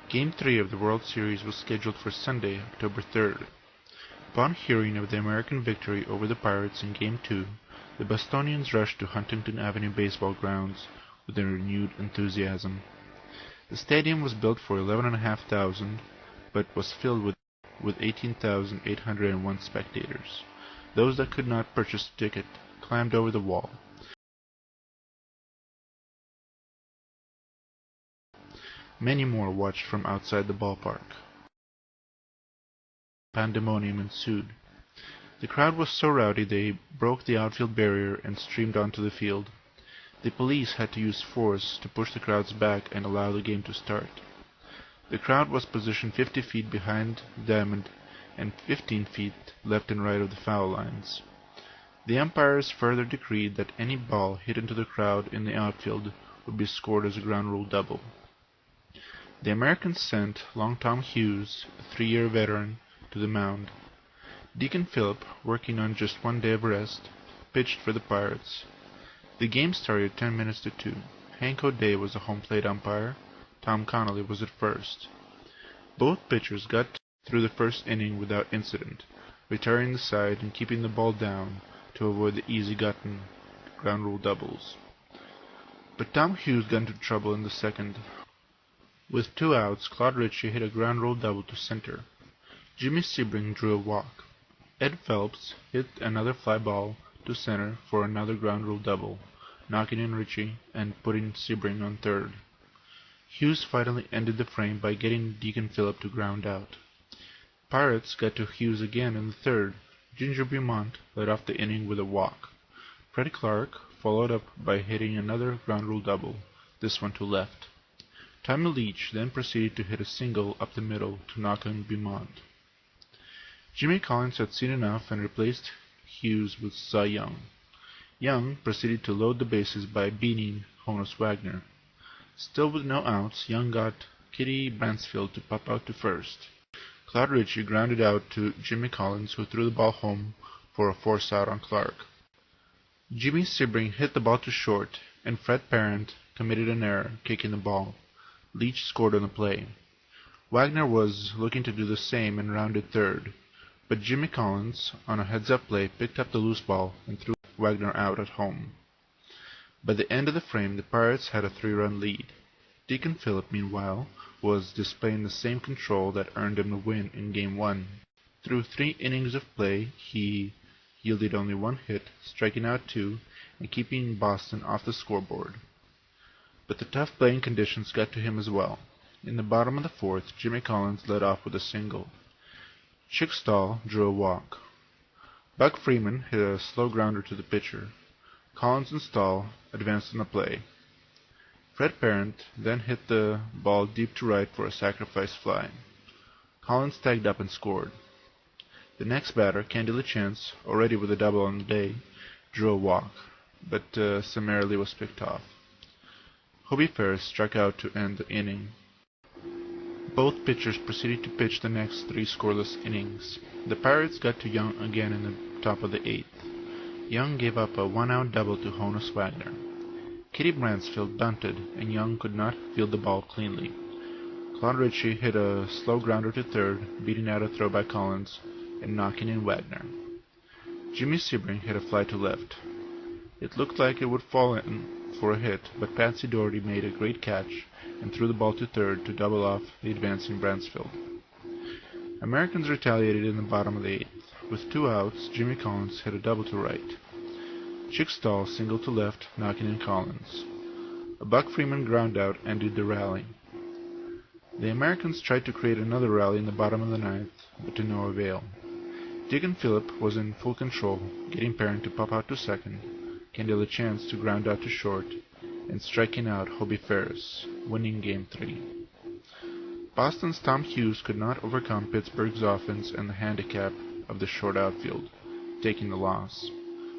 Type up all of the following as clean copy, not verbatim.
Game 3 of the World Series was scheduled for Sunday, October 3rd. Upon hearing of the American victory over the Pirates in Game 2, the Bostonians rushed to Huntington Avenue baseball grounds with a renewed enthusiasm. The stadium was built for 11,500, but was filled with 18,801 spectators. Those that could not purchase a ticket climbed over the wall. Many more watched from outside the ballpark. Pandemonium ensued. The crowd was so rowdy they broke the outfield barrier and streamed onto the field. The police had to use force to push the crowds back and allow the game to start. The crowd was positioned 50 feet behind the diamond and 15 feet left and right of the foul lines. The umpires further decreed that any ball hit into the crowd in the outfield would be scored as a ground rule double. The Americans sent Long Tom Hughes, a 3-year veteran, to the mound. Deacon Phillip, working on just 1 day of rest, pitched for the Pirates. The game started 10 minutes to 2. Hank O'Day was the home plate umpire. Tom Connolly was at first. Both pitchers got through the first inning without incident, retiring the side and keeping the ball down to avoid the easy-gotten ground rule doubles. But Tom Hughes got into trouble in the second. With 2 outs, Claude Ritchie hit a ground rule double to center. Jimmy Sebring drew a walk. Ed Phelps hit another fly ball to center for another ground rule double, knocking in Ritchie and putting Sebring on third. Hughes finally ended the frame by getting Deacon Phillip to ground out. Pirates got to Hughes again in the third. Ginger Beaumont led off the inning with a walk. Freddie Clark followed up by hitting another ground rule double, this one to left. Tommy Leach then proceeded to hit a single up the middle to knock in Beaumont. Jimmy Collins had seen enough and replaced Hughes with Cy Young. Young proceeded to load the bases by beating Honus Wagner. Still with no outs, Young got Kitty Bransfield to pop out to first. Claude Ritchie grounded out to Jimmy Collins, who threw the ball home for a force out on Clark. Jimmy Sebring hit the ball to short, and Fred Parent committed an error, kicking the ball. Leach scored on the play. Wagner was looking to do the same and rounded third, but Jimmy Collins, on a heads-up play, picked up the loose ball and threw Wagner out at home. By the end of the frame, the Pirates had a 3-run lead. Deacon Phillip, meanwhile, was displaying the same control that earned him the win in Game 1. Through 3 innings of play, he yielded only 1 hit, striking out 2, and keeping Boston off the scoreboard. But the tough playing conditions got to him as well. In the bottom of the 4th, Jimmy Collins led off with a single. Chick Stahl drew a walk. Buck Freeman hit a slow grounder to the pitcher. Collins and Stahl advanced on the play. Fred Parent then hit the ball deep to right for a sacrifice fly. Collins tagged up and scored. The next batter, Candy LaChance, already with a double on the day, drew a walk, but summarily was picked off. Hobie Ferris struck out to end the inning. Both pitchers proceeded to pitch the next 3 scoreless innings. The Pirates got to Young again in the top of the 8th. Young gave up a 1-out double to Honus Wagner. Kitty Bransfield bunted, and Young could not field the ball cleanly. Claude Ritchie hit a slow grounder to third, beating out a throw by Collins and knocking in Wagner. Jimmy Sebring hit a fly to left. It looked like it would fall in for a hit, but Patsy Doherty made a great catch and threw the ball to third to double off the advancing Bransfield. Americans retaliated in the bottom of the 8th. With 2 outs, Jimmy Collins hit a double to right. Chick Stahl singled to left, knocking in Collins. A Buck Freeman ground out ended the rally. The Americans tried to create another rally in the bottom of the 9th, but to no avail. Deacon Phillip was in full control, getting Parent to pop out to second, Candy LaChance to ground out to short, and striking out Hobie Ferris, winning Game 3. Boston's Tom Hughes could not overcome Pittsburgh's offense and the handicap of the short outfield, taking the loss.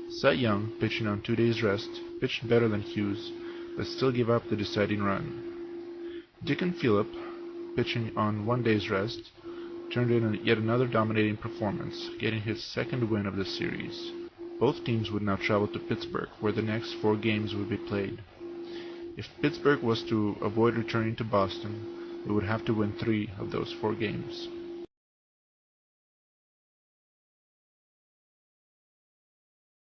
Cy Young, pitching on 2 days' rest, pitched better than Hughes, but still gave up the deciding run. Deacon Phillip, pitching on 1 day's rest, turned in yet another dominating performance, getting his 2nd win of the series. Both teams would now travel to Pittsburgh, where the next 4 games would be played. If Pittsburgh was to avoid returning to Boston, we would have to win 3 of those 4 games.